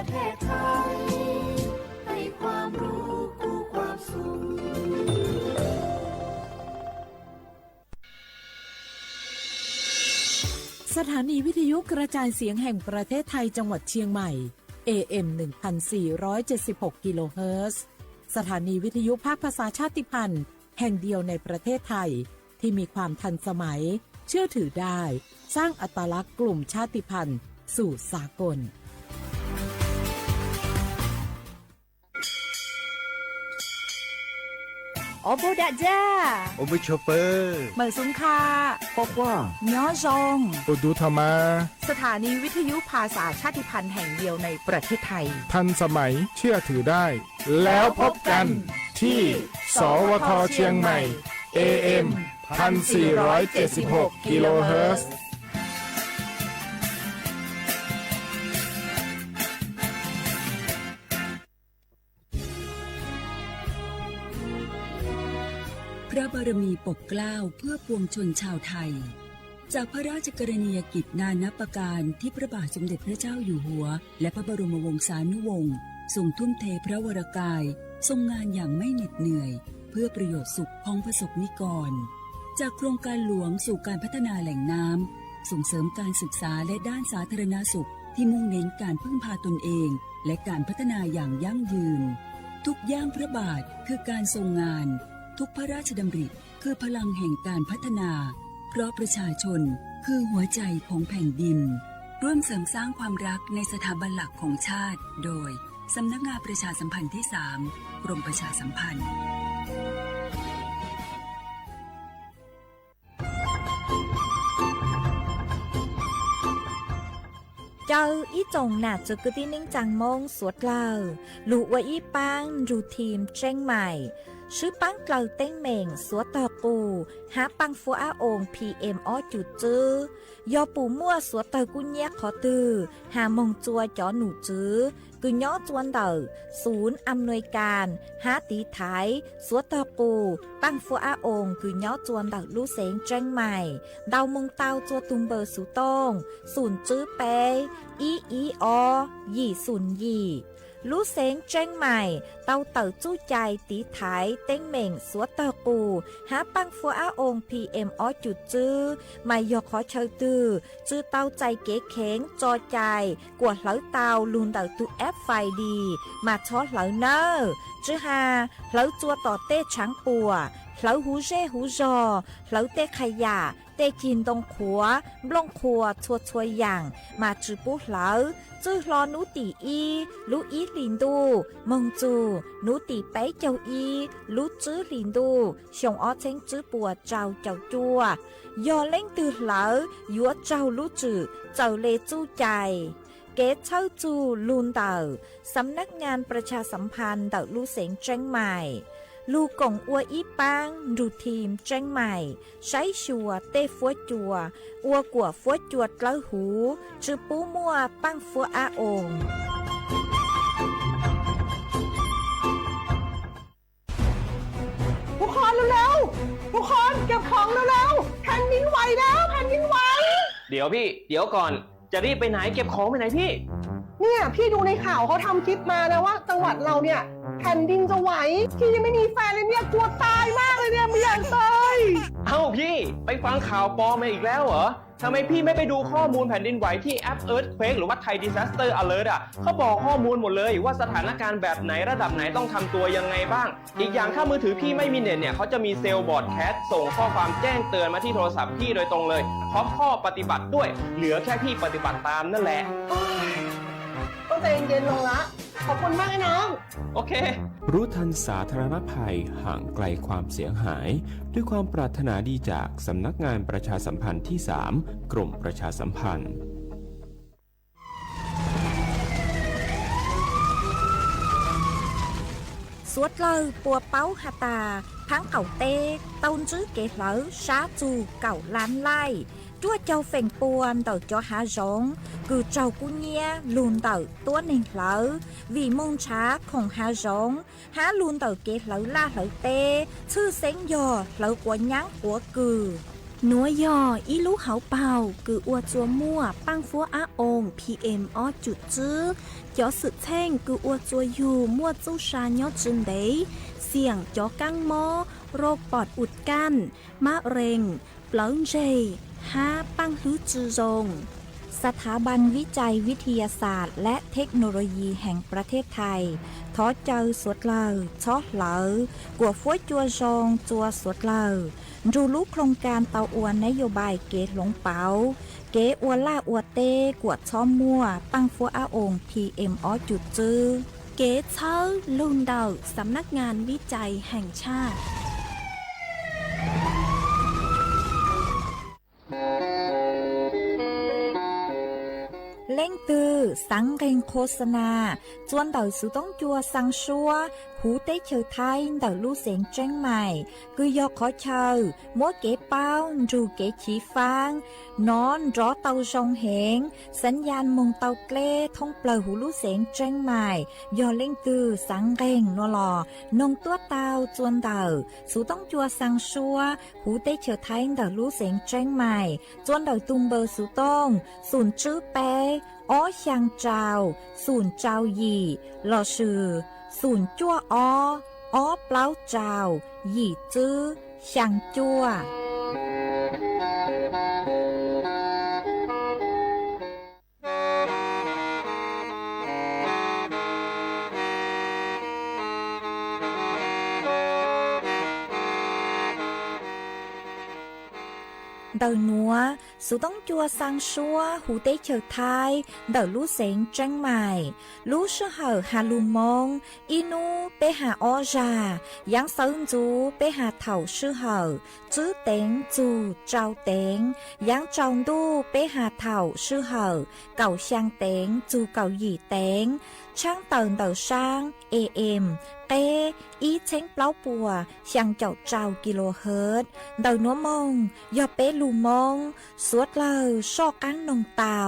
เทศไทยให้ความรู้คู่ความสุขสถานีวิทยุกระจายเสียงแห่งประเทศไทยจังหวัดเชียงใหม่ AM 1476 กิโลเฮิรตซ์สถานีวิทยุภาคภาษาชาติพันธุ์แห่งเดียวในประเทศไทยที่มีความทันสมัยเชื่อถือได้สร้างอัตลักษณ์กลุ่มชาติพันธุ์สู่สากลโอโบดาจ้าโอเบโชเปอร์เหมอซุงคาปอกว่าย้อซงอุดูธรรมาสถานีวิทยุภาษาชาติพันธุ์แห่งเดียวในประเทศไทยทันสมัยเชื่อถือได้แล้วพบกันที่สวทเชียงใหม่ AM 1476 กิโลเฮิรตซ์พระบารมีปกเกล้าเพื่อปวงชนชาวไทยจากพระราชกรณียกิจนานับประการที่พระบาทสมเด็จพระเจ้าอยู่หัวและพระบรมวงศานุวงศ์ทรงทุ่มเทพระวรกายทรงงานอย่างไม่เหน็ดเหนื่อยเพื่อประโยชน์สุขของประสบนิกรจากโครงการหลวงสู่การพัฒนาแหล่งน้ำส่งเสริมการศึกษาและด้านสาธารณสุขที่มุ่งเน้นการพึ่งพาตนเองและการพัฒนาอย่างยั่งยืนทุกย่างพระบาทคือการทรงงานทุกพระราชดำริคือพลังแห่งการพัฒนาเพราะประชาชนคือหัวใจของแผ่นดินร่วมเสริมสร้างความรักในสถาบันหลักของชาติโดยสำนักงานประชาสัมพันธ์ที่ 3 กรมประชาสัมพันธ์เจ้าอีจงหนาจุกที่นิ่งจังมงสวดเล่าลูว่าอีปังรูทีมเจ้งใหม่ชื่อปังเกลาเต้งเหม่งสัวต่อปูหาปังฟัวอาองPM อ้อจุดจื้อยอปูมั่วสัวเตอกุญแยกขอตือหามงจัวจอหนูจื้อกุญย้อจวนเตอศูนย์อำนวยการหาตีไทยสัวต่อปูปังฟัวอาองกุญย้อจวนเตอลู่เสงเจ้งใหม่ดาวมงเตาจัวตุงเบอร์สุตงศูนย์จื้อเปอีอยี่ศูนย์ยี่ลู่เสงเจ้งใหม่เตาเต๋อจู้ใจตีไถเต้งเหม่งสัวเตอปูหาปังฟัวอาองPM อ้อจุดจื้อไม่ยอขอเชยตือจื้อเตาใจเก๋เข็งจอใจกวดเหลาเตาลุนเต๋อตุแอปไฟดีมาช็อตเหลาเนอจื้อหาเหลาจัวต่อเต้ช้างปัวเหลาหูเร่หูจอเหลาเต้ขยะเต้กินตรงขัวบล่องขัวชัวชัวอย่างมาจื้อปุ๊เหลาจื้อรอนูตีอีลูอีลินดูมงจูนูตีไปเจ้าอีลูจื้อลินดูชงอ้อเช้งจื้อปัวเจ้าจัวยอเล่งตือเหลายัวเจ้าลูจื้อเจ้าเลจู้ใจเกตเช่าจูลูนเต่าสำนักงานประชาสัมพันธ์เต่าลู่เสงเจ้งใหม่ลูกงอัวอีปังรูทีมเจ้งใหม่ใช้ชัวเต้ฟัวจัวอัวกัวฟัวจวดเล้าหูชื่อปูมัวปังฟัวอาองทุกคนเร็วๆทุกคนเก็บของเร็วๆแผ่นดินไหวแล้วแผ่นดินไหวเดี๋ยวพี่เดี๋ยวก่อนจะรีบไปไหนเก็บของไปไหนพี่เนี่ยพี่ดูในข่าวเขาทำคลิปมานะว่าจังหวัดเราเนี่ยแผ่นดินจะไหวพี่ยังไม่มีแฟนเลยเนี่ยกลัวตายมากเลยเนี่ยไม่อยากตายเอ้าพี่ไปฟังข่าวปลอมมาอีกแล้วเหรอทำไมพี่ไม่ไปดูข้อมูลแผ่นดินไหวที่แอป Earthquake หรือว่า Thai Disaster Alert อ่ะเขาบอกข้อมูลหมดเลยว่าสถานการณ์แบบไหนระดับไหนต้องทำตัวยังไงบ้างอีกอย่างถ้ามือถือพี่ไม่มีเน็ตเนี่ยเขาจะมีเซลล์บอร์ดแคสส่งข้อความแจ้งเตือนมาที่โทรศัพท์พี่โดยตรงเลยพร้อมข้อปฏิบัติด้วยเหลือแค่พี่ปฏิบัติตามนั่นแหละต้องใจเย็นๆลงละขอบคุณมากไอ้น้องโอเครู้ทันสาธารณภัยห่างไกลความเสียหายด้วยความปรารถนาดีจากสำนักงานประชาสัมพันธ์ที่ 3 กรมประชาสัมพันธ์สวดเลยปัวเป้าหาตาพังเก่าเต้ต้นจื้อเก๋เหลาช้าจูเก่าล้านไล่จ้วเจ้าเฟ่งปวนเต่าจ้าหาร้องคือเจ้ากุญเนียลูนเต่าตัวหนึ่งเหลาวีมงช้าของหาร้องหาลูนเต่าเก๋เหลาล่าเหลาเต้ชื่อเซ็งยอเหลากว่ายั้งหัวกือ หนัวยออีลูกเขาเป่าคืออวจัวมั่วปังฟัวอาองPM อ้อจุดจื้อจอสึแท่งคืออวจัวอยู่มั่วจู้ชายอจึนเดเสี่ยงจอกังมอโรคปอดอุดกั้นมะเร็งเปลิ้งเจห้าปังฮื้อจือจงสถาบันวิจัยวิทยาศาสตร์และเทคโนโลยีแห่งประเทศไทยท้อเจอสวดเลอช้อเหลอกว่าฟ้วยจัวจงจัวสวดเลอดูรู้โครงการเตาอวนนโยบายเกตหลงเปาเกอวล่าอวเต้กวดช้อมมั่วปังฟัวอาองPM อ้อจุดจื้อเกเชอลุนเดาสำนักงานวิจัยแห่งชาติเล่งตือสังเกงโฆษณาจวนเดาสุต้องจัวสังชัวหูเต้เชอไทยเดาลู่เสียงเจ้งใหม่คือยอกขอเชอมัวเก๋เป้าจูเก๋ฉีฟางนอนรอเตาจงเหงสัญญาณมงเตาเกล้ท่องเปล่าหูลู่เสียงเจ้งใหม่ยอเล่งตือสังเกงนัวหลอนงตัวเตาจวนเดาสุต้องจัวสังชัวหูเต้เชอไทยเดาลู่เสียงเจ้งใหม่จวนเดาตุงเบอร์สุต้องศูนย์จื้อเป้อ้อช่างเจ้าศูนย์เจ้าหยี่หล่อชื่อศูนย์จั่วอ้อเปล่าเจ้าหยี่จื้อช่างจั่วเดาหนัวสุต้องจัวสังชัวหูเต้เฉอไทยเดาลู่เสียงเจ้งใหม่ลู่ชื่อเหอฮาลูมงอีนูไปหาออจายังเซิงจูไปหาเถ่าชื่อเหอจื้อเต็งจูเจ้าเต็งยังจองดูไปหาเถ่าชื่อเหอเก่าช่างเต็งจูเก่าหยี่เต็งช่างเตินเดาช่าง AMเต้อีเช้งเปล่าปัวช่างเจ้าเจ้ากิโลเฮิรตซ์เดาหนัวมงยอเป้ลูมงสวดเลอชอกังนงเตา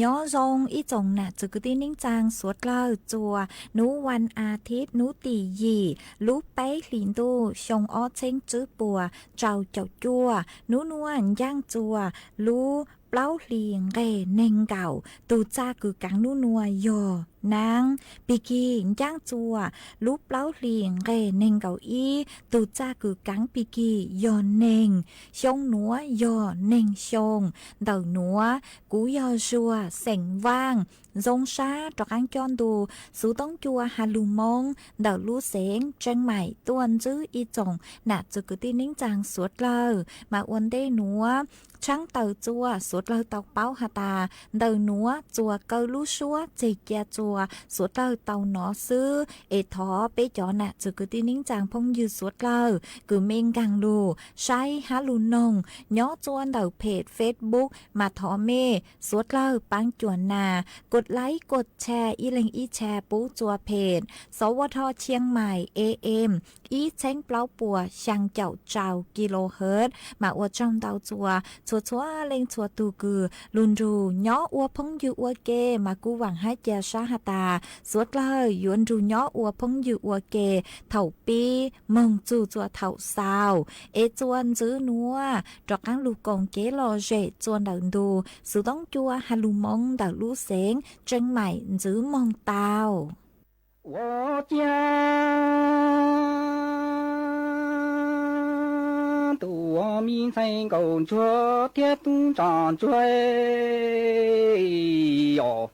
ย้อจงอีจงน่ะจุกตีนิ่งจางสวดเล่าจัวนูวันอาทิตย์นูตีหยี่ลูเป้หลินดูชงอ้อเช้งจื้อปัวเจ้าเจ้าจัวนวนวลย่างจัวลูเปล่าเลียงเร่เน่งเก่าตูจ้าคือกังนูนัวยอนางปีกีย่างจัวลูเปล่าเลียงเร่เน่งเก่าอีตูจ้าคือกังปีกียอนเน่งชงหนัวยอเน่งชงเดาหนัวกูยอชัวเสงว่างจงชาตอกอังจอนดูสูต้องจัวฮาลูมงเดาลู่เสงเจังใหม่ตัวนจื้ออีจงน่ะจุกตีนิ่งจางสวดเลอมาอวนได้หนัวช่างเตาจัวสวดเลอตอกเป้าหาตาเดาหนัวจัวเกาลู่ชัวเจียจัวสวดเลอเตาหนอซื้อเอทอไปจอน่ะจุกตีนิ่งจางพงยืดสวดเลอคือเมงกังดูใช้ฮาลูนงย้อจวนเดาเพจเฟซบุ๊กมาทอเมสวดเลอปังจวนนากดไลค์กดแชร์อีเล็งอีแชร์ปูจัวเพจสวทเชียงใหม่ AM อีเช้งเปล่าปัวช่างเจ้าเจ้ากิโลเฮิรตซ์มาอวดจองเตาจัวชัวเล็งชัวตูกือลุนรูย้ออวพงยูอวเกมากูหวังให้เจาชาหตาสวดเลยยวนรูย้ออวพงยูอวเกเถ่าปีมงจูจัวเถ่าซาวเอจวนจื้อนัวจอกกังลูกงเกลอเจจวนเดินดูสุต้องจัวฮาลูมงเดาลู่เสงเจังใหม่จื้อมองเตา我家多民生工作铁东长追哟，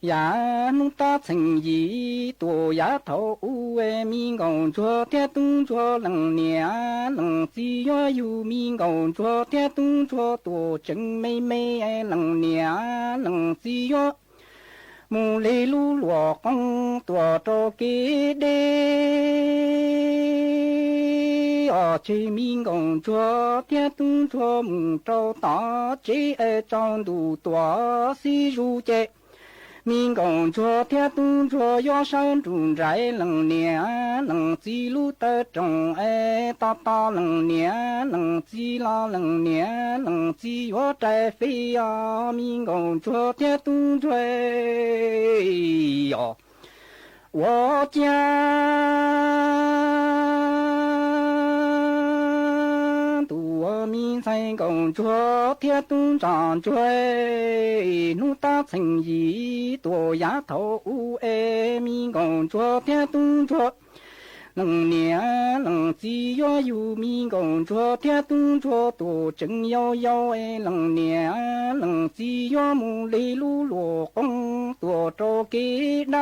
呀弄大成意多呀头为民工作铁东做能年能只要有民工作铁东做多真美美能年能只要。มูลีลูหลวกงตัวโตกีเดอชีมิงกงจัวเทียตุงจัวมุงเจ้าตาจีเอจองดูตัวสีรูเจ民工作天动作要山中宅能年能记录的中哎，大大能年能记啦能年能记要宅飞呀，民工作天动作哟，我家多民生工作天动长追，努大成意多丫头哎，民工作天动作。能年能记要有民工作天动作多真要哎，能年能记要木雷路落红多着给那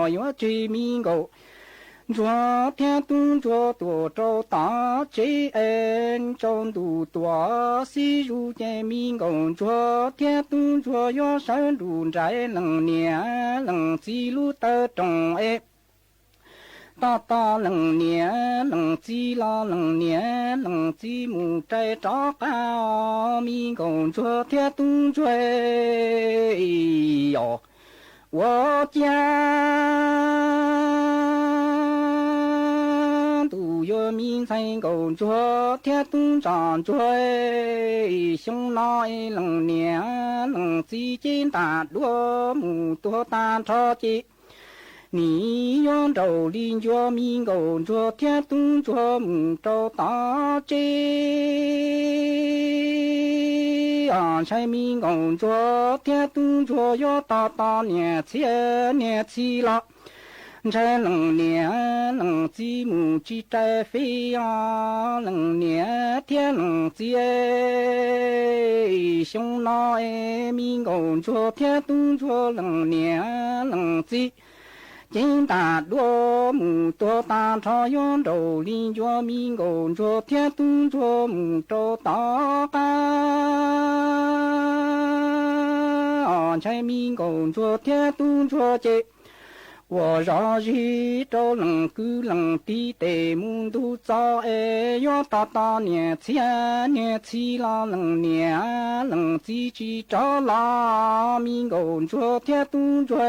要追民工。昨天动作多找大贼恩中度多西如见民工昨天动作要山路在能年能记录的中哎，大大能年能记啦能年能记木在找高民工昨天动作哟，我家都有民生工作天动长追，兄来能年能记进大罗木多大超级。你用着邻居民工作天动作木着大街，安全民工作天动作要大大年前年起了。才能年能记木记在飞呀，能年天能记兄来民工作天动作能年能记。金大罗木多大朝用着邻居民工作天动作木着大干，安全民工作天动作节。我让日照能够能地的木都早哎，要大大年前年起啦能年能自己找啦民工作天动作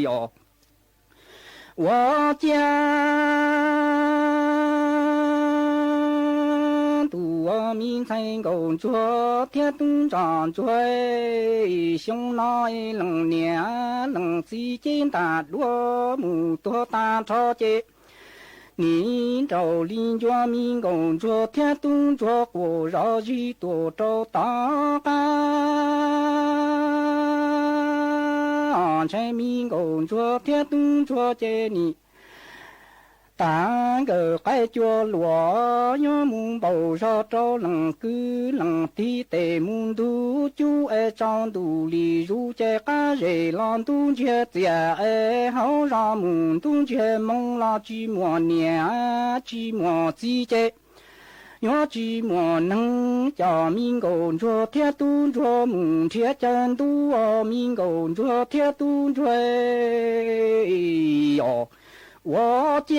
哟，我家多民生工作天动长追，兄来能年能记进大罗木多大超级。你找邻居民工作天动作过绕日多找大干，安全民工作天动作接你。但个该叫罗有木包上找能够能地的木都就爱长度里如这个人浪东却在爱好让木东却梦了寂寞年寂寞季节。要寂寞能叫民工作天动作木天真多民工作天动作哟。我家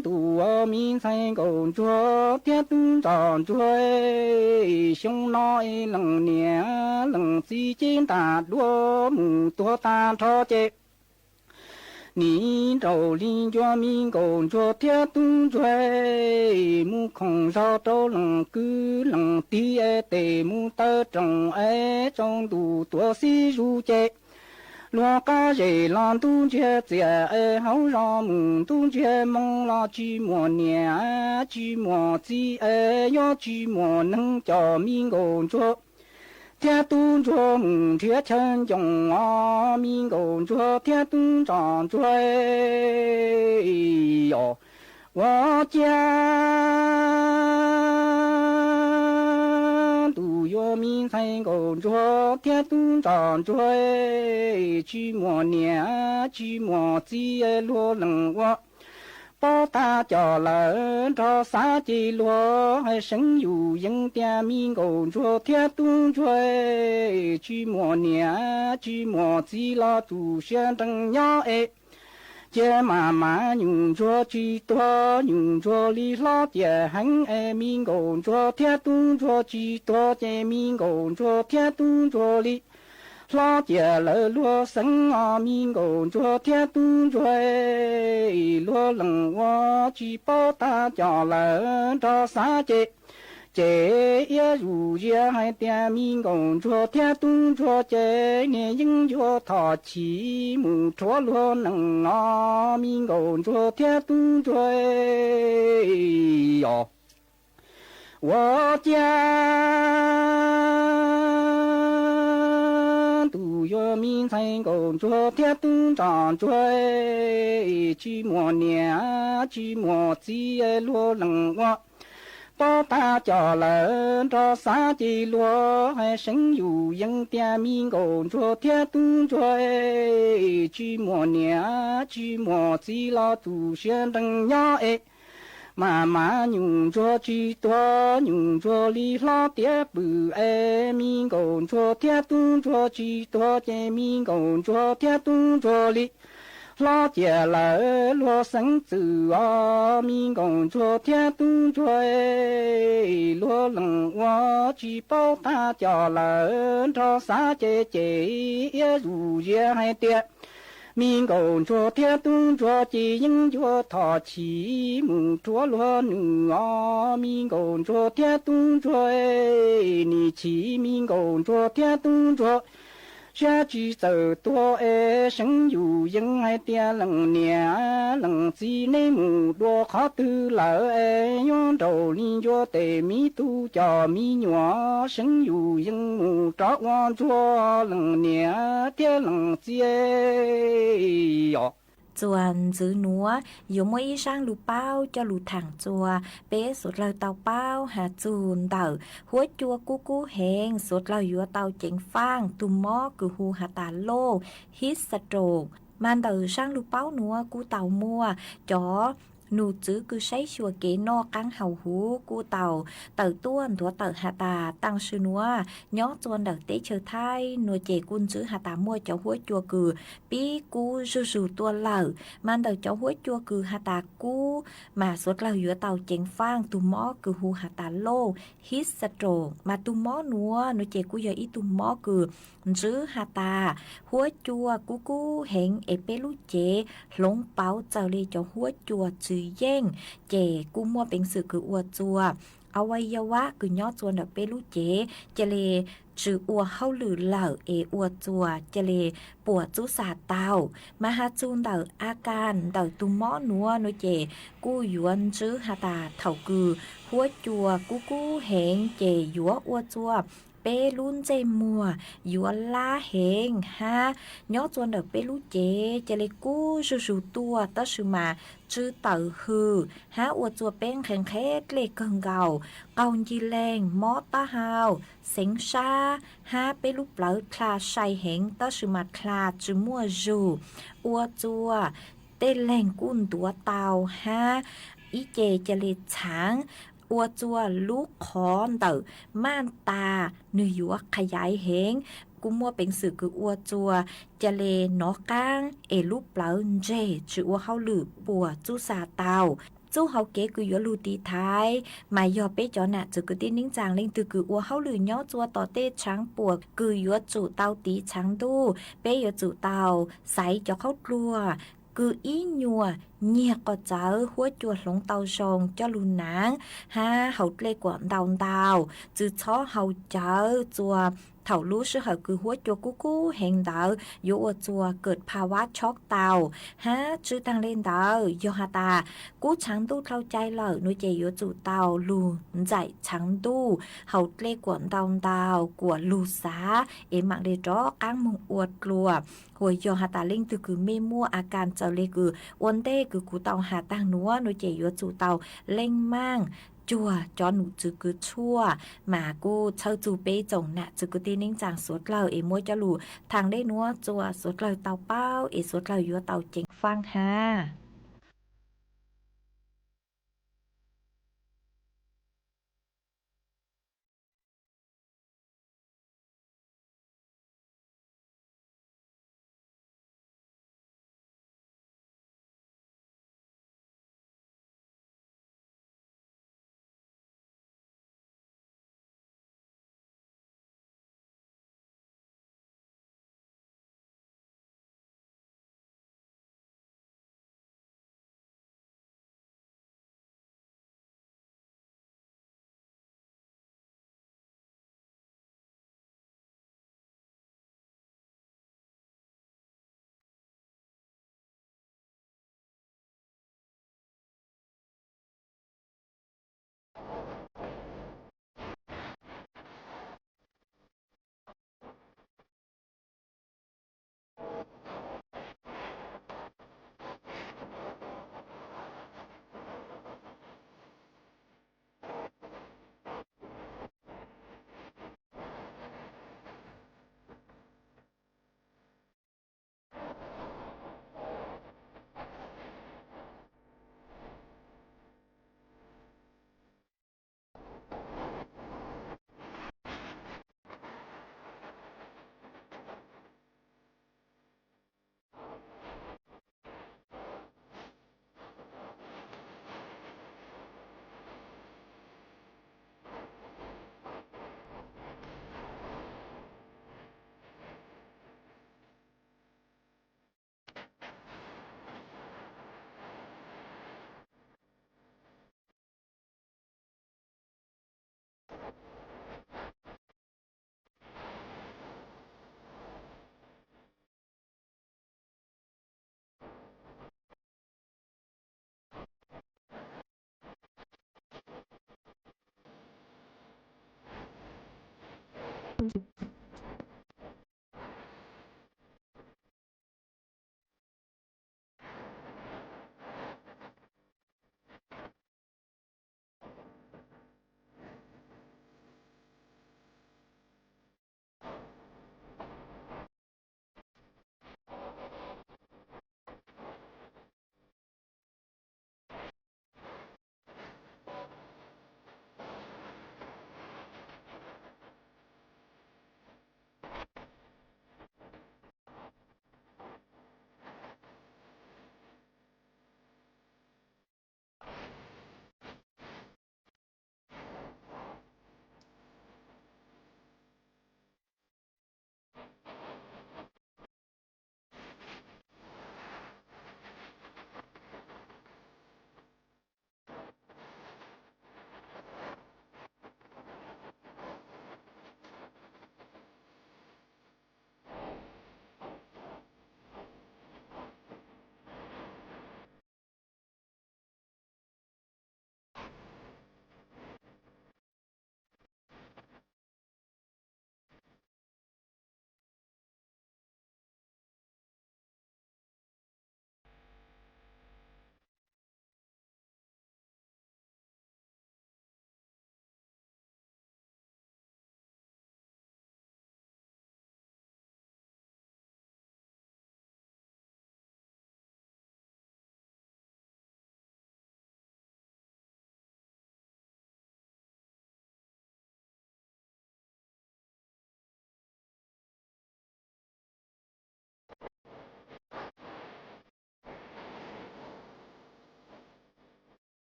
多民生工作天动长追，兄来能年能记进大罗木多大超级。你找邻居民工作天动追，木空少找能够能地爱的木的种爱种度多西如节。罗嘎人浪东却在爱好让木东却梦了寂寞年寂寞季爱要寂寞能叫民工作天动作木却成中啊民工作天动长追哟，我家都有民生工作天动长追，寂寞年寂寞季落能我。包大家人着三季落，还生有应点民工作天动追，寂寞年寂寞季了主选正要哎。chế mà nhung cho chi to nhung cho lý lo chế hành em mình gồm cho thiết tung cho chi to chế mình gồm cho thiết tung cho lý lo chế lỡ lúa sinh mình gồm cho thiết tung cho lúa lần hoa chi bao ta cho lỡ cho xa chế chế ya dù ya hai tia mi gồng cho tia tung cho chế nè nhưng cho thọ chỉ mù cho luôn nằng ngó mi gồng cho tia tung cho yo wo gia tu yo mi sai gồng cho tia tung tròn cho chỉ mùa nè chỉ mùa chỉ luôn nằng ngó bao ta cho lợn cho xa chi lúa hay sinh dù dân tia mi gồm cho thiết tung cho chi mùa nè chi mùa chi lo tu xuyên đằng nhỏ mà nhung cho chi to nhung cho li lo tia bự mi gồm cho thiết tung cho chi to che mi gồm cho thiết tung cho li lo chia lỡ lo sinh tử mi gồng cho thiên tung cho lo lần hoa chỉ bao ta cho lỡ cho xa chế chế dù dễ hay tiệt mi gồng cho thiên tung cho chỉ những cho thọ chỉ mù cho lo nữa mi gồng cho thiên tung cho ni chỉ mi gồng cho thiên tung cho cha chỉ sợ to sinh dù dân hai tia lần nè lần gì nên mù đua khó tư lỡ nhon đầu liên cho tề mi tu cho mi nhỏ sinh dù dân mù trót ngon cho lần nè tia lần gì chuan giữ núa dù mỗi ý sang lù bao cho lù thẳng chùa bé sụt lời tàu bao hà chùn tàu húa chua cú hẹn sụt lời dùa tàu chỉnh phang tù mó cử hù hà tà lô hít sa trộn man tàu sang lù bao núa cú tàu mua chó nụ chữ cứ sấy chùa kế no căng hầu hú cu tàu tàu tuôn thua tàu hà tà tăng sư núa nhó chuan đợt tế chờ thai nuôi chè cun chữ hà tà mua cháu húa chùa cử bí cu rù tuôn lở man đầu cháu húa chùa cử hà tà cu mà suốt lầu giữa tàu chèn phang tu mó cử hù hà tà lô hít sa trộn mà tu mó núa nuôi chè cu giờ ít tu mó cử chữ hà tà húa chùa cu hẹn ép bê lú chè lông báo chào lê cháu húa chùa chữ yên chè cu mua bánh sự cử ua chùaเอาไว้ยาวะคือยอดจวนดอกเปลูเจเจเลจืออัวเฮาหรือเหล่าอัวจัวเจเลปวดจุสาเตามาหาจูนเดาอาการเดาตุมอนัวนุเจกู้ยวนจื้อหาตาเถากือหัวจัวกู้เหงเจยัวอัวจัวเปลุนเจมัวยัวลาเหงฮะยอดจวนดอกเปลูเจเจเลกู้สูตัวตะสือมาจื้อเต่าฮือฮะอัวจัวเป็นแข็งแค่เล็กเกิงเก่าเกาจีแรงมอตาฮาวเซ็งชาฮะเปลูเปล่าคลาใส่เหงตะสือมาคลาจื้อมัวจูอัวจัวเต้นแรงกุ้นตัวเต่าฮะอีเจเจเลช้างอัวจัวลูกคอนเตอม่านตาเนื้อยัวขยายเหงกูมัวเป็นสื่อคืออัวจัวจะเลนอก้างลูกเปล่าเจจืออัวเฮาหลือปัวจูซาเตาจูเฮาเก๋คือยัวลูตีท้ายหมายยอเป้จอน่ะจือคือตีนิ่งจางเล่งตือคืออัวเฮาหลือย่อจัวต่อเต้ช้างปวกคือยัวจูเตาตีช้างดูเป้ยัวจูเตาใสจอเข้ากลัวคืออีญัวเงียก็เจอหัวจวดหลงเตาชงเจ้าลูนางฮะเขาเล็กกว่าดาวจื้อช้อเขาเจอจัวเถารู้ชื่อเขาคือหัวจัวกู้แห่งดาวโยจัวเกิดภาวะช็อกเตาฮะชื่อทางเล่นดาวโยฮาตากู้ช้างตู้เข้าใจเหล่านุเจโยจูเตาลูใจช้างตู้เขาเล็กกว่าดาวกว่าลูสามักเดจอก้างมงอวดกลัวหัวโยฮาตาเล่งตือคือไม่มั่วอาการเจ้าเล็กคือวันเต้คือกูเตาหาตั้งนัวนุเจโยจูเตาเล่งมั่งจัวจอหนูจือคือชั่วหมากูเช่าจูเป้จงน่ะจือกูตีนิ่งจางสวดเรามัวจะหลูทางได้นัวจัวสวดเราเตาเป้าสวดเรายัวเตาเจงฟังฮะ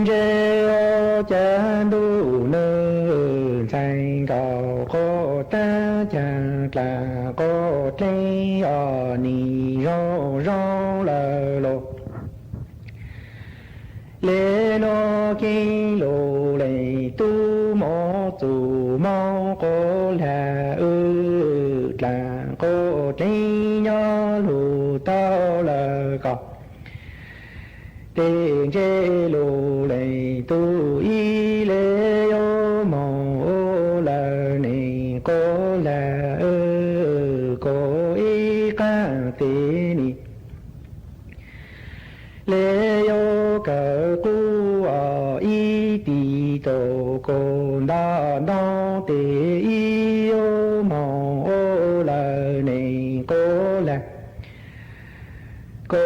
Rêu cha đu nơ chanh gạo có ta chàng là có trái ở nì rau rau lờ lô lê nó kinh lô lê tu mô tu mô có là là có trái nhỏ lù tao là gạo tiền chế lô lệ tu y lê ô mô là nì cô là cô y ca tê nì lê ô cờ cu y tì tô cô đa đo tê y ô mô cô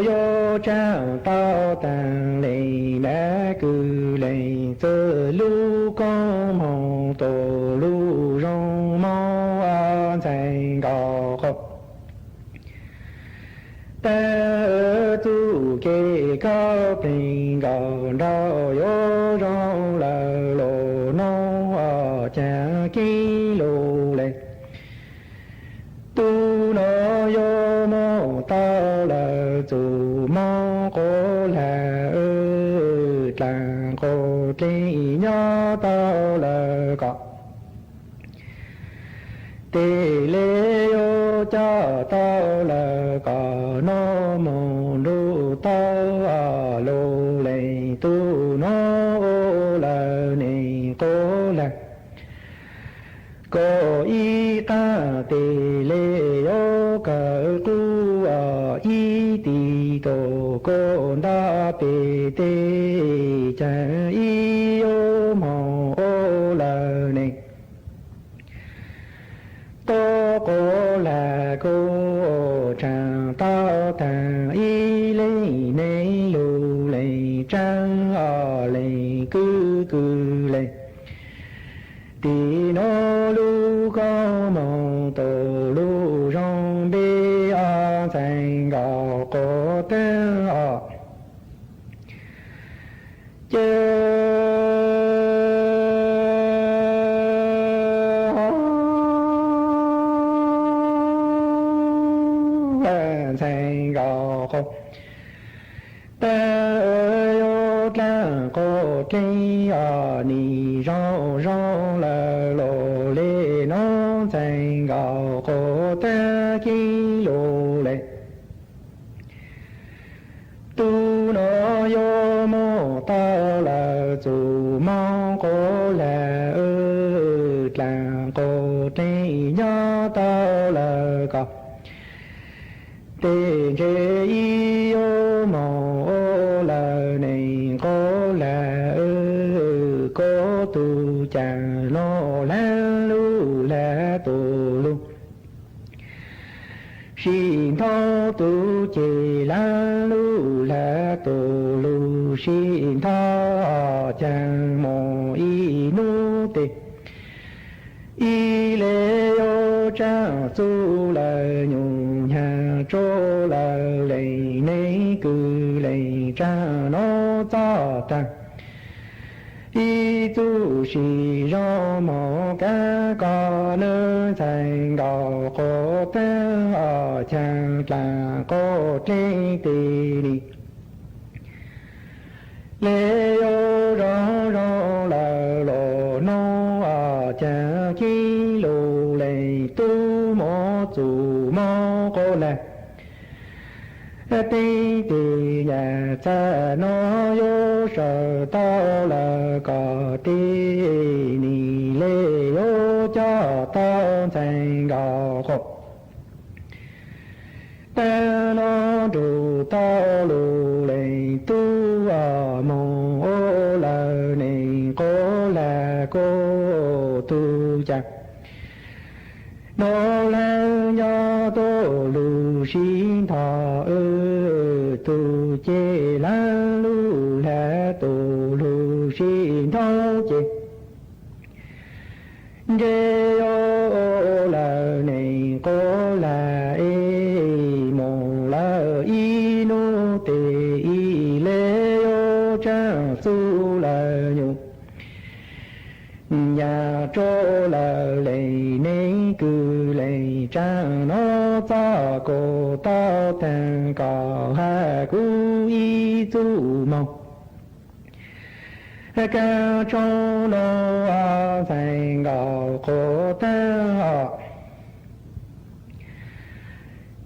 yo trang tao tàng lệ đã cư lệ tơ lu con mong tổ lu rong mau an thành gò khóc ta tu kê cao tình gò đào yo rong là lộ nó cha kí lô lệ tu nó yo mô tao là chủ mô cô là là cô tri nhớ tao là có tỷ lệ yo cho tao là có nó mô đu tao lô lệ tu nó là nì cô là cô y ta tỷ lệ yo cờ tu y tỷ tổ cô đa bề tê cha y yo mô là nì tô cô là cô chàng tao thà y lê nê lù lê trang lê cư lê tì nó lu có mong tổ lu rong bê thành gò cô tên chê thành gò cô ta yo la cô tri ni rong rong là lô lê nó thành gò cô ta ki lô lê tu nó yo mô tao là chủ mong cô là cô tri nhớ tao là có tên chế y yo mô là này cô là cô tu cha lo la lu la tu lu xin thao tu chê la lu la tu lu xin thao chàng mô y nu tê y lê yo cha su la nhung nhà trô la lệ nê cư lệ cha nó ta ta y tu si ro mô ca co nơ thành gò cô tê chàng là cô trê tê đi lê yo ro ro là lộ nó cha ki lô lê tu mô chủ mô cô là tê tê nhà cha nó yo sợ tao là có tê ni lê yo cho tao thành gò khổ ta nó đủ tao lù lê tu mô là này cô là cô tu cha nó là nhớ tô lù xin thọ tu chê la lu la tu lu xin thọ chê chê ô là này cô là mô là y nô tê y lê ô cha su là nhục nhà trô là lệ nê cư lệ cha nó ta cô tao thang cò ha cu y tu mong ca trô nó thành gò cô ta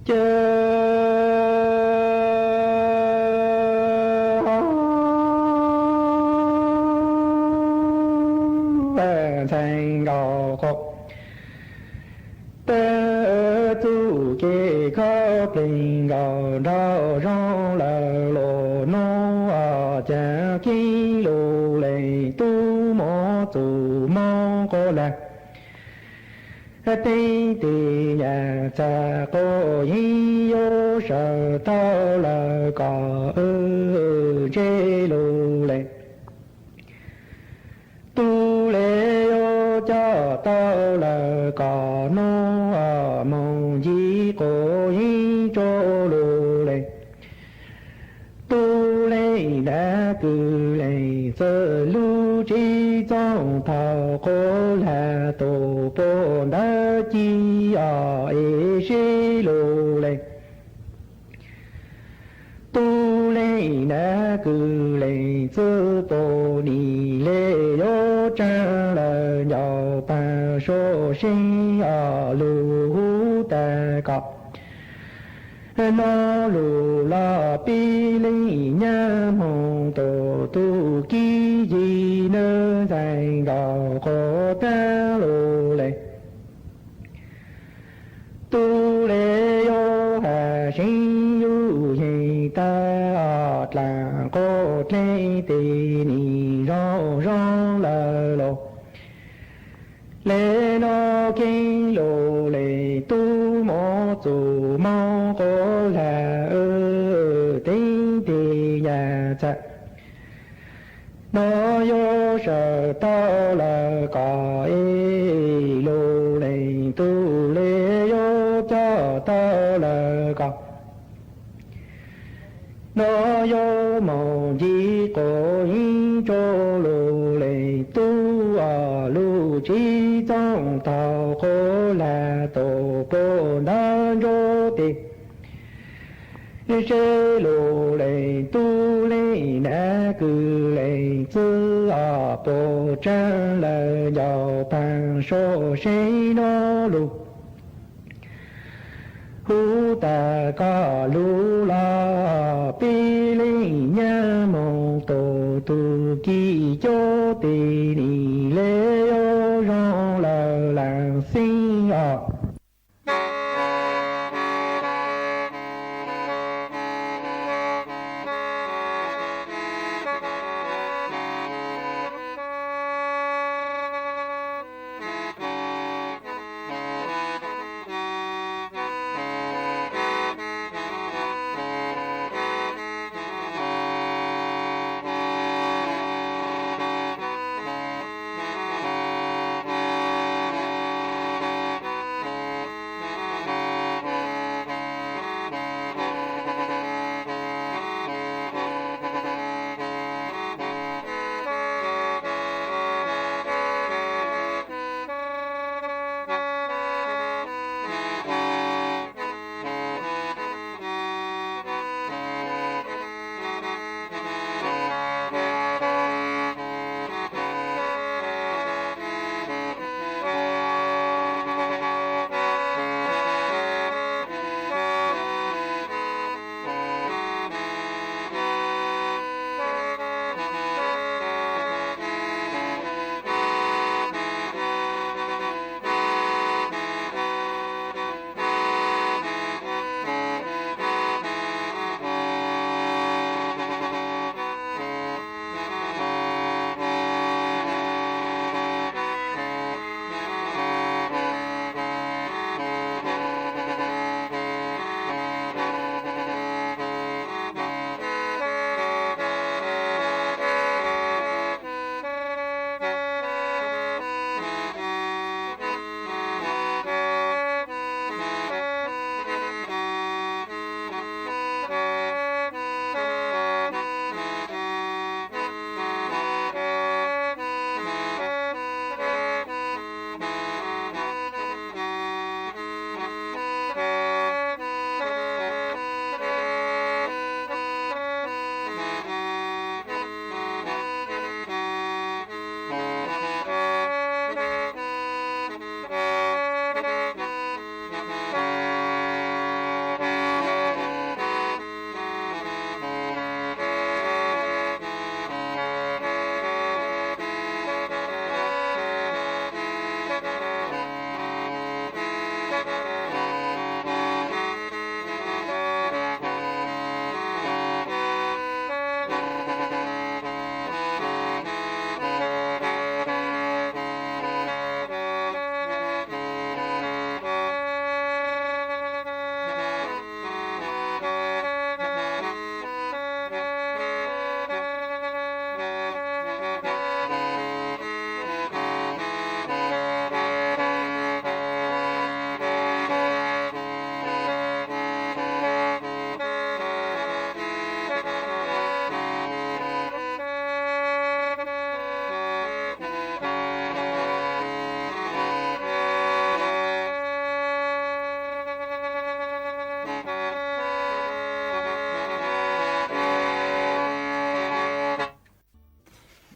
chơ thành gò cô tê tu kê khó tình gò đào rong là lộ nó cha ki lô lê tu mô tu mô cô là Tây tì nhà cha có ý yo sợ tao là có chê lù lệ tu lệ yo cho tao là có nó mong gì có ý cho lù lệ tu lệ đã cử lệ giờ lưu trí trong thảo có là tổ bộ đã chi ở ế xế lù lệ tu lệ đã cử lệ giờ tổ đi lệ yo cha là nhỏ bà số sinh ở lưu ta cọp nó lù la pi linh nha mong tổ tu ki gì nơ thành gạo có ta lù lệ tu lệ yo hà sinh yu hi ta là có lệ tì ni rõ rõ là lô lệ nó kinh lô lệ tu mô chủ mô có là tinh tì nhà chạ nó yo sợ tao là có lô lệ tu lệ yo cho tao là có nó yo mong gì có ý cho lô lệ tu lô trí trong tao có là tổ bộ đan rô tì chế lô lệ tu lệ đã cử lệ tư bộ trang là giàu bằng số xe nó lù hú ta có lù la pi linh nha mong tổ tu kỳ cho tì đi lê ô rong là làng sinh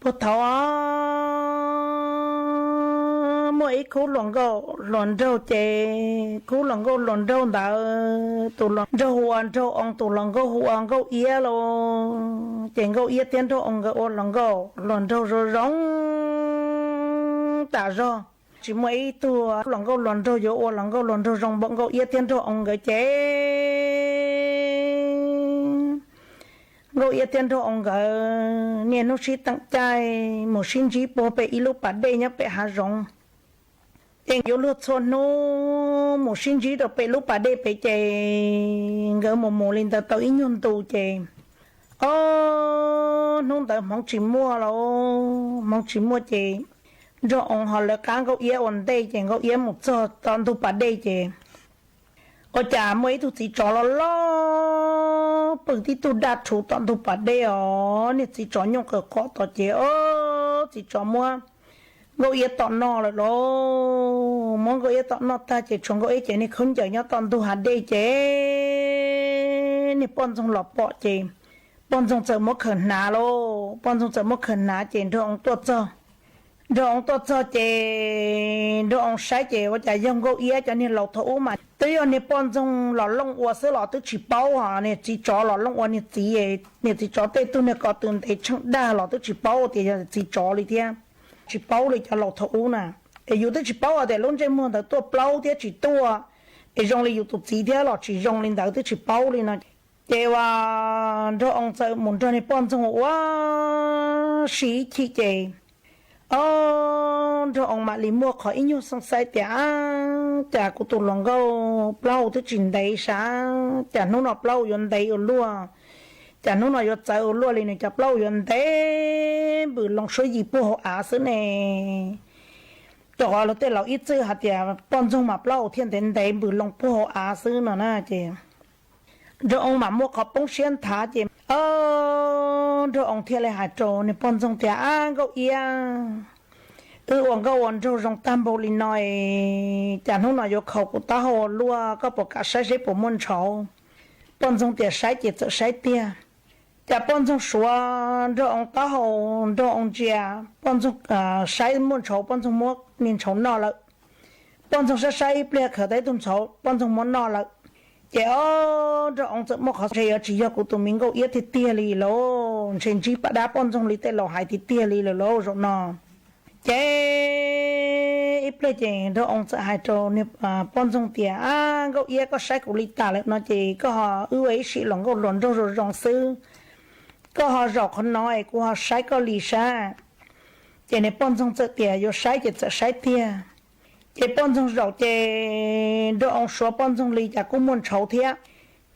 bút thọ mỗi cú luận rau chè cú luận rau đã tụ luận rau huan rau ông tụ luận rau huan rau ia lo chèn rau ia tiền rau ông rau luận rau rong tả rau chỉ mấy tua luận rau vô luận rau rong bông rau ia tiền rau ông cái chè rồi tiền thôi ông cái nhà nó chỉ tặng trai một sinh chỉ bỏ về ilu bắt đây nhá về hà rong tiền yêu lúa xuân nó một sinh chỉ được về lúc bắt đây về chơi gỡ một lên tàu ít nhon tù chơi nông tàu mong chỉ mua lo mong chỉ mua chơi rồi ông họ là cán gấu yên ổn đây chơi gấu yên một giờ toàn tụ bắt đây chơi ở nhà mấy tụ chỉ trò lo bữa tí tụ đặt chủ toàn tụ bắt đây nè chỉ trò nhung cờ khó tao chơi chỉ trò mua gấu yên toàn nọ rồi lo mong gấu yên toàn nọ ta chơi trong gấu yên chơi này không chơi nhá toàn tụ hạt đây chơi nè bọn trong lọp bọ chơi bọn trong chờ mất khẩn ná lo bọn trong chờ mất khẩn ná chơi rồi ông tuột giờ rồi ông tuột giờ chơi rồi ông sai chơi và chơi dùng gấu yên cho nên lọt thấu mà tới giờ nè bọn trong lọt lông uo sữa lọt tới chỉ bao hả nè chỉ chó lọt lông uo nè chỉ chó tê tu nè có từng thấy chẳng đa lọt tới chỉ bao thì chỉ chó đi theo chỉ bao đi cho lọt thấu nè để yêu tới chỉ bao à để luôn chơi mua tới tua bao thì chỉ tua để dùng đi yêu tụt chỉ theo lọt chỉ dùng lên tới chỉ bao đi nè đểว่าrồi ông sợ muốn cho nè bọn trong quá xí chi chơi rồi ông mà mua khỏi nhiều xong sai chả của tụi lòng gâu plau tới trình đấy sáng chả nó nọ plau yon đấy ở lúa chả nó nọ yon trái ở lúa lên này chả plau yon đấy bự lòng số gì bùa họ á xứ này cho nó tên là ít chữ hạt chả bọn trong mà plau thiên đến đấy bự lòng bùa họ á xứ nữa nè chị rồi ông mà mua có bông xiên thả chị rồi ông thiên lại hạt trâu này bọn trong chả gâu ia ông gâu ông trâu rong tam bồ linh nói chả nó nói vô khẩu của ta hồ lúa có bộ cả sai sai bộ môn trâu bọn trong chả sai chỉ tự sai tia chả bọn trong xóa rồi ông ta hồ rồi ông chả bọn trong sai môn trâu bọn trong mua miền trâu nọ lại bọn trong sai bia khởi đấy tôm trâu bọn trong món nọ lại chả rồi ông tự mua khó chơi chỉ cho của tụi mình gâu ít thì tia lì lô trên chỉ bắt đá bọn trong lì tê lò hai thì tia lì lô rồi nọ chế ít lấy chế đó ông sẽ hai trâu nè bọn trong tiền gấu ia có sai của lít ta lại nó chỉ có họ ưu ấy sĩ lòng gấu luận rồi rong sư có họ rọc họ nói của họ sai có lì sa chế này bọn trong sẽ tiền vô sai chế sẽ sai tiền chế bọn trong rọc chế đó ông số bọn trong lì chả cũng muốn xấu thế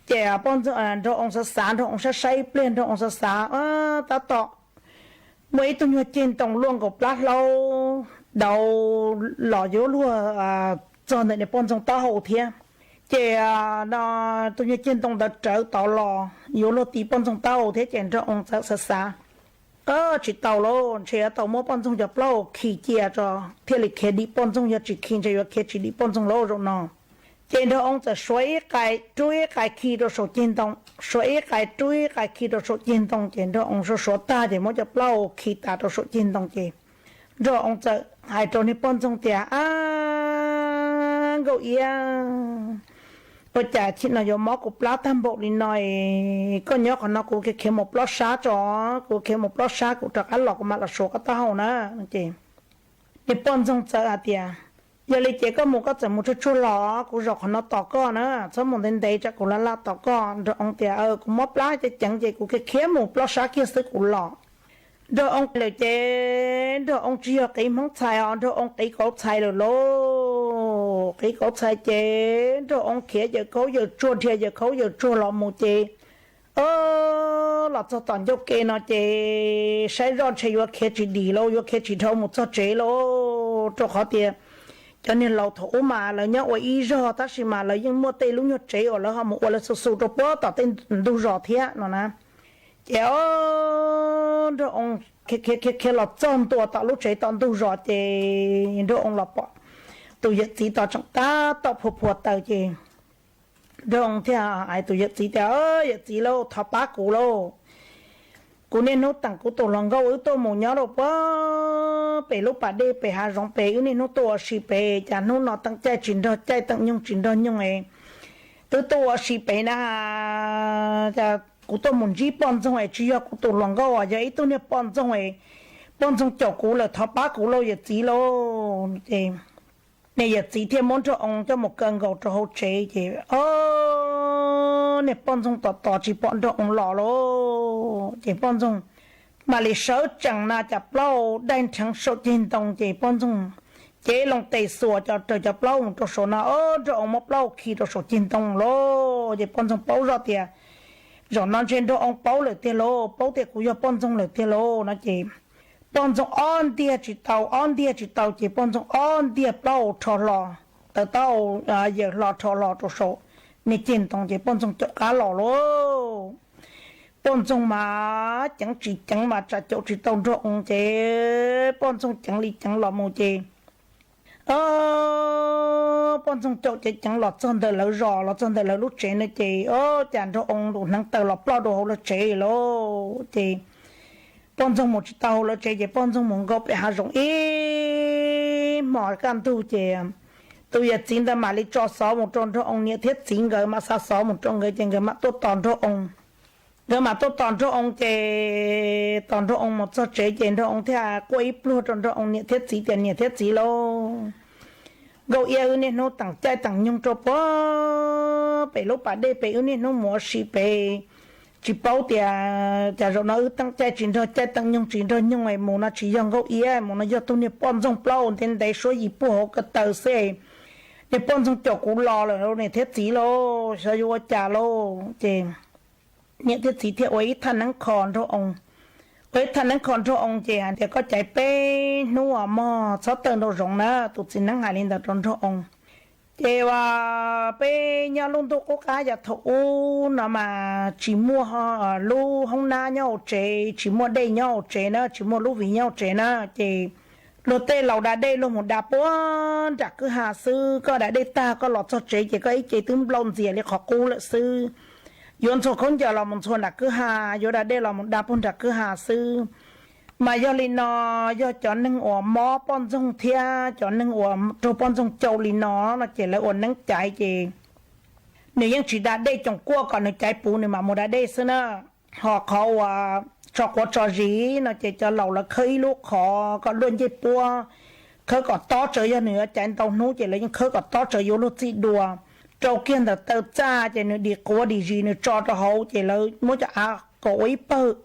chế bọn trong đó ông sẽ sáng đó ông sẽ sai lên đó ông sẽ sáng ta tọ mấy tụi nhỏ trên tổng luôn của plát lâu đầu lò dấu luôn cho nên bọn trong ta hậu thiên chị nó tụi nhỏ trên tổng đã trở tàu lò dấu luôn tí bọn trong ta hậu thế chèn cho ông sẽ xa chỉ tàu luôn chỉ tàu mỗi bọn trong nhập lâu khi chia cho thế là khi đi bọn trong nhập chỉ khi cho khi chỉ đi bọn trong lâu rồi nó trên đó ông sẽ xoay cái chuối cái khi đó số trên tông xoay cái chuối cái khi đó số trên tông trên đó ông số ta thì mới chấp lâu khi ta đó số trên tông chứ rồi ông sẽ hai trâu này bọn trong tiền gấu ia bây giờ chỉ là do máu của plá tham bộ đi nói có nhớ còn nó của cái một plá xá cho của cái một plá xá của trạc ăn lọc mà là số cái tao nè chị thì bọn trong sẽ tiền giờ lấy chế có một cái chấm một chút chua lò cũng rồi nó tỏ con nữa sau một đến đây chắc cũng là tỏ con rồi ông tiệt cũng móp lá cho chẳng gì cũng cái khé một lò sát kia sức cũng lò rồi ông lấy chế rồi ông chia cái món xài rồi ông cái cổ xài rồi lô cái cổ xài chế rồi ông khé giờ khấu giờ chua thì giờ khấu giờ chua lò một chế là cho toàn dốc kê nó chế sai rồi chế vô khé chỉ đi lô vô khé chỉ thâu một số chế lô cho khó tiền cho nên lầu thổ mà là nhớ ở ý rõ ta chỉ mà là những mua tây lúc nhớ chế ở là họ một là sụt sụt rồi bớt tao tên đủ rõ thế nó nè chéo rồi ông khi là chọnตัวtao lúc chế tao đủ rõ thì rồi ông là bỏ tụi giật gì tao trong ta tao phụt tao chứ rồi ông thì ai tụi giật gì tao giật gì lâu thọ bá cụ lâu cú nên nó tặng cú tổ lòng gấu ở tổ một nhớ đâu quá bể lúc bà đi bể hà rong bể nên nó tổ xì bể chả nó tặng chạy chuyển đó chạy tặng nhung chuyển đó nhung ấy từ tổ xì bể na chả cú tổ muốn gì bọn trong ấy chỉ cú tổ lòng gấu à vậy tôi nên bọn trong ấy bọn trong chỗ cú là thọ bá cú lâu giờ chỉ lâu thì này giờ chỉ thêm món cho ông cho một cơn gấu cho hậu chế thì này bọn trong tỏ chỉ bọn cho ông lò lô chỉ bọn trong mà lý sở chẳng là chập lâu đang chẳng số tiền đồng chỉ bọn trong chế lòng tây sủa cho chập lâu cho số nào cho ông mốc lâu khi cho số tiền đồng lô chỉ bọn trong bao ra tiền rồi nó trên đó ông bao lợi tiền lô bao tiền của bọn trong lợi tiền lô nó chỉ bọn trong on địa chỉ tàu chỉ bọn trong on địa bao cho lò từ tàu giờ lò cho lò cho số này tiền đồng chỉ bọn trong cho cá lò lô bọn trong mà chẳng mà trả chỗ chỉ tàu cho ông chế bọn trong chẳng lý chẳng lò mù chế bọn trong chỗ chế chẳng lò chân đời lỡ rò lò chân đời lỡ lúc chế nữa chế chẳng cho ông đủ năng tàu lò bao đồ lò chế lô chế bọn trong một tàu lò chế chế bọn trong muốn góp để hạ rộng mỏi cam tu chế tôi giờ chính là mà lấy cho xó một trong cho ông nghĩa thiết chính người mà sao xó một trong người trên người mà tốt toàn cho ông người mà tốt toàn cho ông chế toàn cho ông một số chế trên cho ông theo quay luôn trong cho ông nghĩa thiết chỉ tiền nghĩa thiết chỉ lô gấu yêu nên nó tặng trai tặng nhung cho bố phải lúc bà đây phải nên nó mua xì phải chỉ bao tiền trả rồi nó tăng trai chỉ cho trai tăng nhung chỉ cho nhung này muốn nó chỉ dùng gấu yêu muốn nó do tôi nên bón trong bao nên đấy số gì bố cái tờ xe để bón trong chỗ cũ lò rồi nó này thiết chỉ lô sao vô trả lô chị những thiết chỉ theo ấy thanh năng còn cho ông với thanh năng còn cho ông chị thì có chạy pe nua mò sáu tầng đồ rộng nữa tụt xin năng hải lên đặt trong cho ông chị và pe nhà luôn tôi có cái nhà thổ nó mà chỉ mua họ lu không na nhau chị chỉ mua đây nhau chị nữa chỉ mua lu vì nhau chị nữa chị lô tê lầu đã đây luôn một đạp bốn đã cứ hà sư có đã đây ta có lọt cho chị chỉ có ý chị tướng lông gì để khó cứu lại sư yon số không giờ là một số đã cứ hà yo đã đây là một đạp bốn đã cứ hà sư mà do li nó do chọn nâng ổ mó pon sông thia chọn nâng ổ cho pon sông châu li nó là chỉ là ổ nâng chạy chị nếu như chỉ đã đây trồng cua còn nó chạy bù này mà một đã đây xưa nữa họ khó cho có cho gì nó chỉ cho lẩu là khơi lúc họ có luôn chơi bùa khơi có to trời cho nữa chạy tàu nú chỉ là những khơi có to trời vô lúc gì đùa trâu kiên là tàu cha chỉ nữa đi qua đi gì nữa cho hậu chỉ là muốn cho có ý bự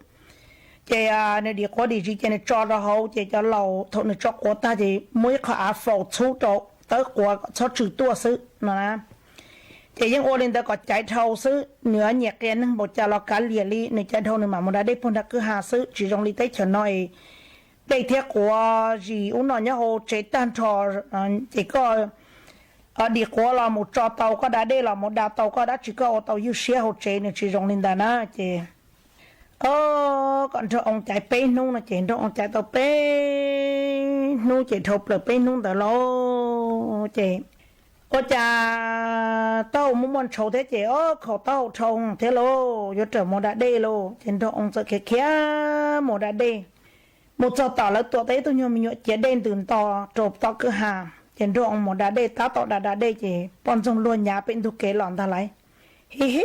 chỉ nữa đi qua đi gì chỉ nữa cho hậu chỉ cho lẩu thôi nữa cho của ta chỉ mới có phẫu thuật trâu tới của cho trừ tua sự mà chỉ những ô linh ta có chạy thâu xứ nửa nhẹ kia nâng một cha lo cá lìa li nửa chạy thâu nửa mà một đã đây phong đã cứ hà xứ chỉ trong li tới chờ nói đây thiết của gì uống nói nhá hồ chế tan trò chỉ có ở địa của là một trò tàu có đã đây là một đào tàu có đã chỉ có tàu yêu xe hồ chế nửa chỉ trong linh ta na chỉ còn cho ông chạy pe nung là chỉ cho ông chạy tàu pe nung chỉ thộp là pe nung tàu lo chỉ có cha tao muốn trâu thế chị khẩu tao trồng thế lô yo trở một đã đê lô trên đó ông sợ khé một đã đê một giờ tỏ là tụi đấy tôi nhớ mình nhớ chế đen từ to trộp to cứ hà trên đó ông một đã đê tao tao đã đê chị bọn trong luôn nhà bên thuộc kế lòn ta lấy hi hi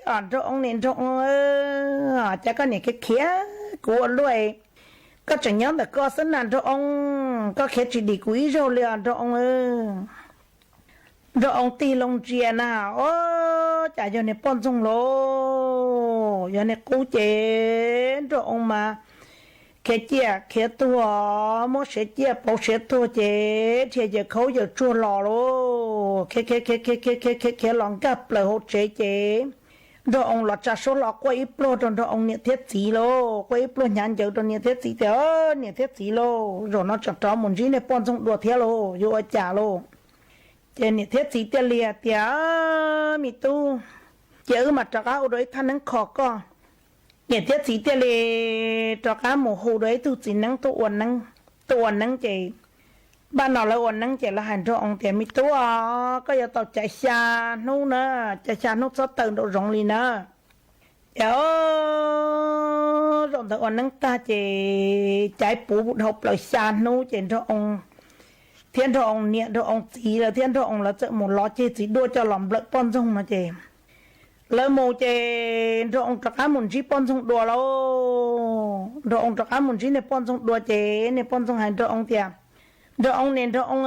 ở đó ông nên trong chắc có những cái khé của lui có chẳng nhớ là có sẵn là cho ông có khé chỉ đi quý rồi liền cho ông rồi ông tì lông chia nào chả cho nên pon sung lô cho nên cố chế rồi ông mà khé chia khé tua mua sẽ chia bao sẽ tua chế thì giờ khâu giờ chua lò lô khé lòng cặp lời hỗ chế chế rồi ông lọt ra số lọ quay pro rồi ông nhiệt thiết gì lô quay pro nhàn giờ rồi nhiệt thiết gì thế nhiệt thiết gì lô rồi nó chọn cho một gì này pon sung đùa thế lô vô trả lô trên thiết sĩ tiền lìa tía mi tu chữ mà cho cá đối thanh nắng khó co nhiệt thiết sĩ tiền lìa cho cá mồ hồ đối tu chỉ nắng tu uẩn nắng chị ban nào là uẩn nắng chị là hành cho ông tiền mi tu có giờ tàu chạy xa nô nữa chạy xa nô sót tầng độ rộng lì nữa rồi còn tới nâng ta chế trái bú học lời xa nô trên cho ông thiên cho ông niệm cho ông chỉ là thiên cho ông là sợ một lọ chế chỉ đua cho lòng lợi con sông mà chế lỡ mồ chế cho ông trắc á muốn chỉ con sông đùa lâu cho ông trắc á muốn chỉ này con sông đùa chế này con sông hành cho ông tiệm cho ông nên cho ông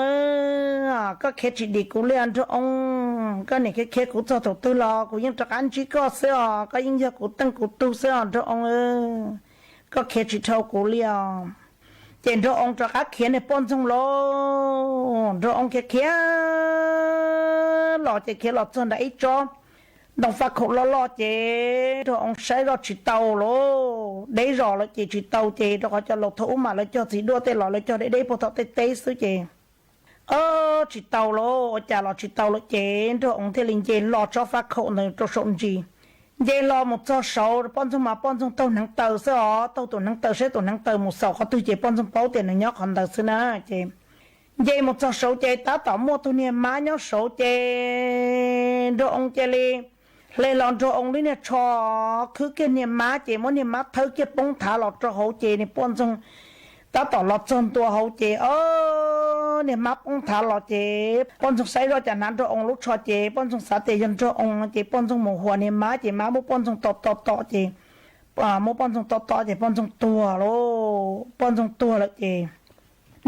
có khét chỉ đi cũng liền cho ông cái này cái khét cũng cho tổ tư lo cũng những trắc ăn chỉ có sữa có những giờ cũng tăng cũng tu sữa cho ông có khét chỉ thâu cũng liền trên cho ông trắc á khét này con sông lo cho ông khét lọ chế khét lọ chân đấy cho đồng phát khổ lo chế cho ông sai lo chỉ tàu lo đấy rồi là chỉ tàu chế cho cho lộc thủ mà là cho chỉ đua tê lọ là cho đấy bộ thọ tê xứ chế chỉ tàu lo chả lo chỉ tàu lo chế cho ông thế linh chế lo cho phát khổ này cho sộn gì chế lo một cho sầu bọn chúng mà bọn chúng tàu nắng tàu sao tàu tàu nắng tàu sẽ tàu nắng tàu một sầu có tôi chế bọn chúng bao tiền này nhóc còn tàu xứ na chế chế một cho sầu chế ta tàu mua tôi niệm má nhóc sầu chế cho ông chế lên lon cho ông đi nè cho cứ cái niệm má chị muốn niệm má thâu cái bông thả lọt cho hậu chị này bọn xong ta tỏ lọt chân tua hậu chị niệm má bông thả lọt chị bọn xong xảy ra chẳng hạn cho ông lúc cho chị bọn xong xả tiền dân cho ông chị bọn xong một hòa niệm má chị má bố bọn xong tọt chị một bọn xong tọt chị bọn xong tua lô bọn xong tua là chị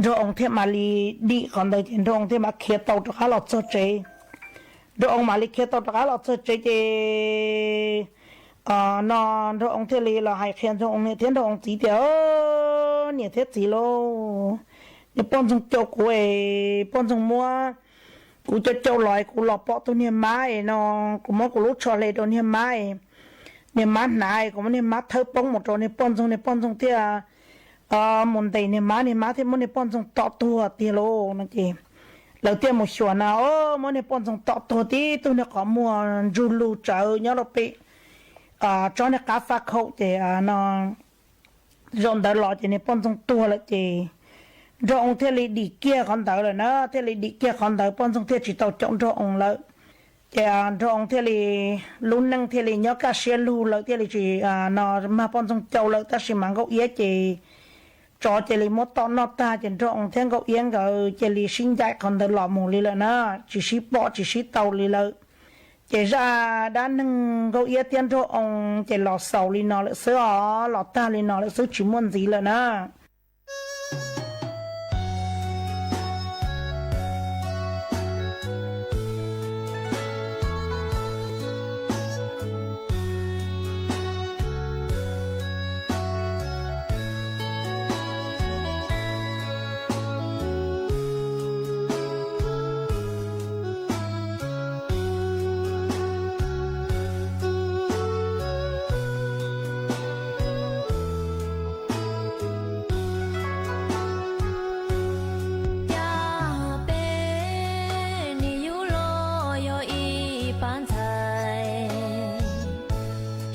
cho ông thêm mà đi còn đây chị cho ông thêm mà kia tàu cho khá lọt cho chị rồi ông mà lịch tao trả là chơi nó rồi ông thế là hay khen cho ông này thế rồi ông chỉ theo nhiều thế gì lo những bọn chúng châu của bọn chúng mua của châu loại của lọ bỏ tôi niệm mai nó của mỗi của lúc cho lấy tôi niệm mai này của niệm mai thơ bông một rồi niệm bọn chúng thì muốn đầy niệm mai thì muốn niệm bọn chúng tọt tua thì lo nó chị đầu tiên một số nào mỗi ngày bọn chúng tọt tổ tí tôi nó có mua du lưu chợ nhớ là bị cho nó cá phá khẩu thì nó dọn đỡ lọ thì này bọn chúng tua là thì rồi ông thế này đi kia còn đỡ là nó thế này đi kia còn đỡ bọn chúng thế chỉ tàu trọng cho ông là thì rồi ông thế này luôn năng thế này nhớ cá xe lưu là thế này chỉ nó mà bọn chúng châu là ta chỉ mang gạo yết thì cho chị li một tọn nó ta trên trong thiên gạo yên gạo chị li sinh dạy còn được lọ mù li là nó chỉ ship bỏ chỉ ship tàu li là chị ra đã nâng gạo yên tiền cho ông chị lọ sầu li nó lại sữa lọ ta li nó lại sữa chỉ muốn gì là nó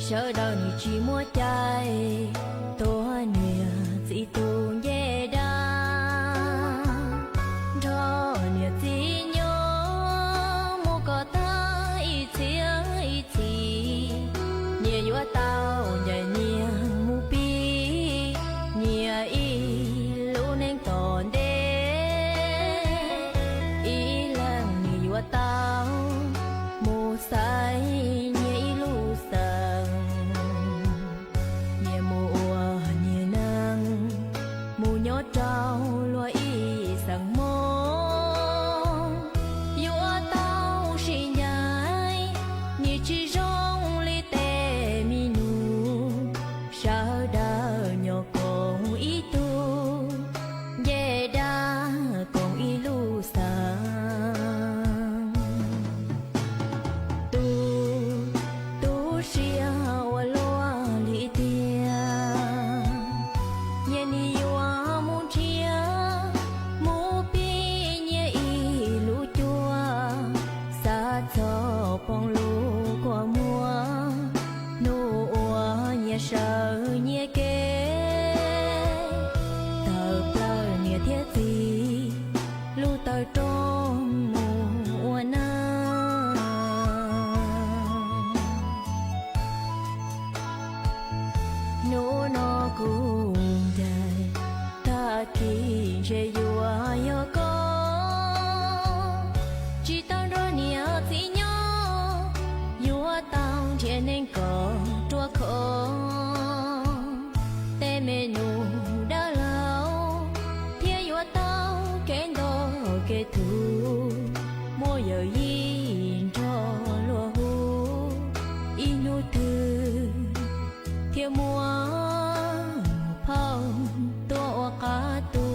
sợ đâu ni chỉ mua trái tua nia chỉ tu ye da cho nia chỉ nhớ mua có ta ít chi nia yêu tao nia nia mu pi nia i lu nên còn đê i lang nia yêu tao mu sai trao loa y sang mô yua tao xin nhai ni chỉ rong li tê mi nu sao đã nhỏ con y tu ye đã con y lu sang tu xia wa loa li tia ye ni phong lũ qua mùa nụ ua nhẹ sợ nhẹ kê tờ plơ nhẹ thiết gì lu tờ trong mùa na nụ nó cùng đời ta kỳ dễ yêu yêu có chỉ tao rồi nia chỉ nhớ yêu tao chỉ nên có tua khó te mê nụ đã lâu thiên yêu tao kén đó kẻ thù mua giờ yên cho lúa hú inu thư thiên mua phong tua cá tu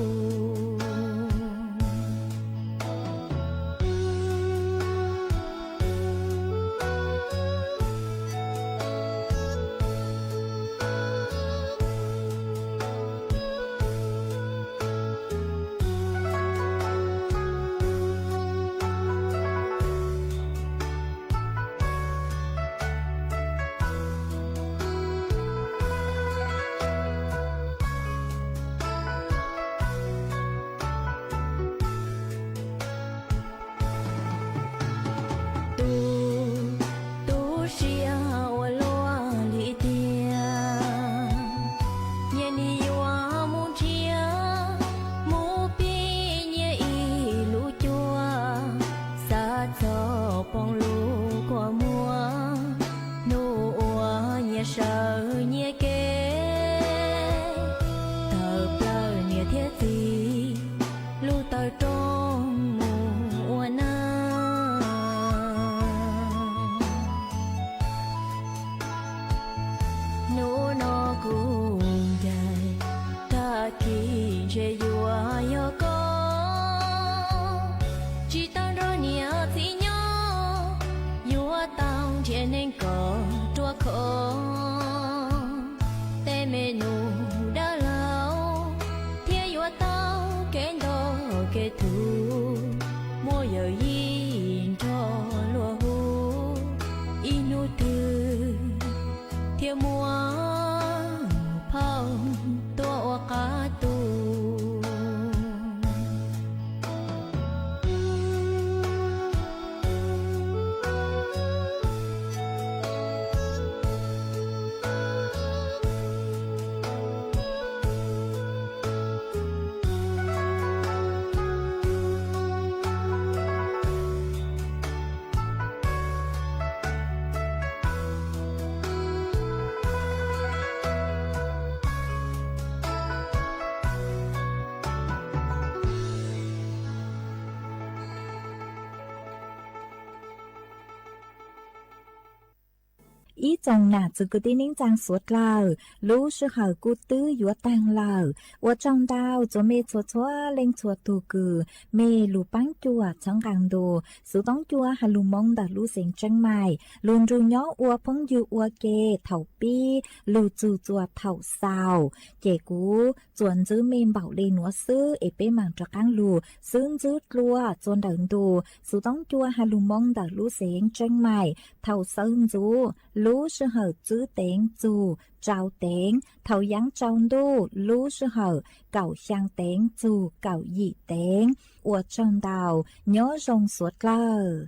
ý chồng nà chỉ cứ tin nín trang suốt lờ lú sư hở cú tư yếu tăng lờ ở trong đào cho mê chua chua lên chua tu cử mê lù bánh chua trong càng đồ sự tống chua hà lù mong đã lú sinh chân mày luôn ru nhó ua phong dư ua kê thầu pi lù chù chua thầu sao kể cú chuẩn giữ mềm bảo lên núa sư ế bê màng cho càng lù xương giữ lua chôn đợn đồ sự tống chua hà lù mong đã lú sinh chân mày thầu sơn du lú sư hở chữ tiếng dù trao tiếng thầu giáng trong đô lú sư hở cậu sang tiếng dù cậu dị tiếng ở trong đào nhớ rong suốt lờ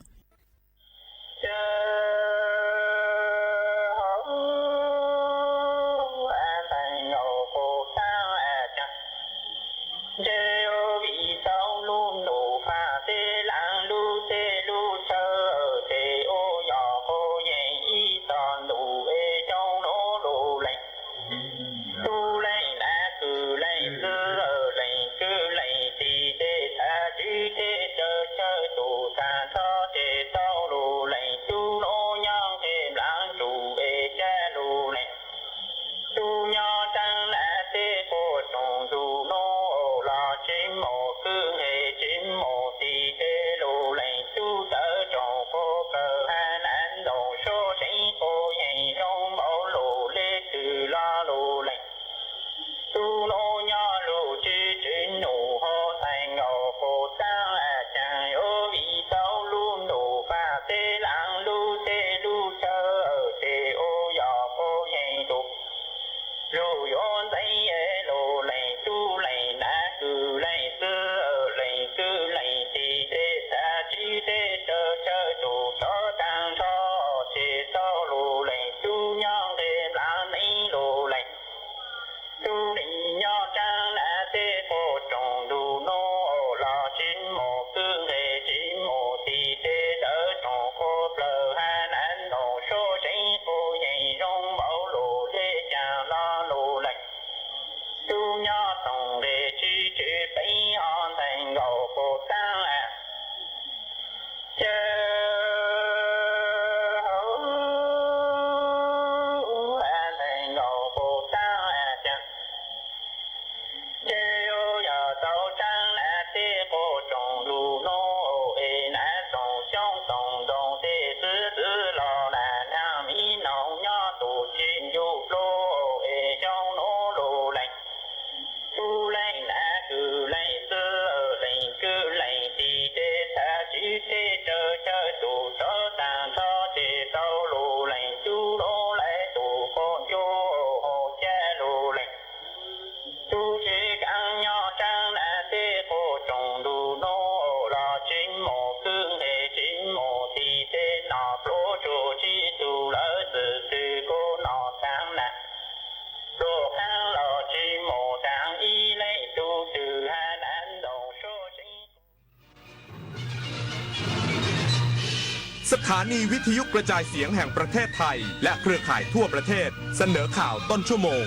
ถานีวิทยุกระจายเสียงแห่งประเทศไทยและเครือข่ายทั่วประเทศเสนอข่าวต้นชั่วโมง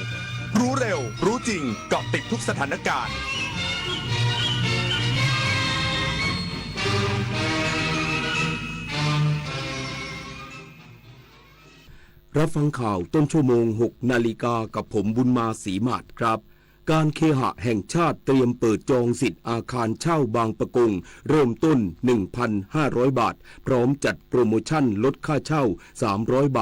รู้เร็วรู้จริงเกาะติดทุกสถานการณ์รับฟังข่าวต้นชั่วโมง 6 นาฬิกากับผมบุญมาศรีมาศครับการเคหะแห่งชาติเตรียมเปิดจองสิทธิ์อาคารเช่าบางปะกงเริ่มต้น 1,500 บาทพร้อมจัดโปรโมชั่นลดค่าเช่า300 บาท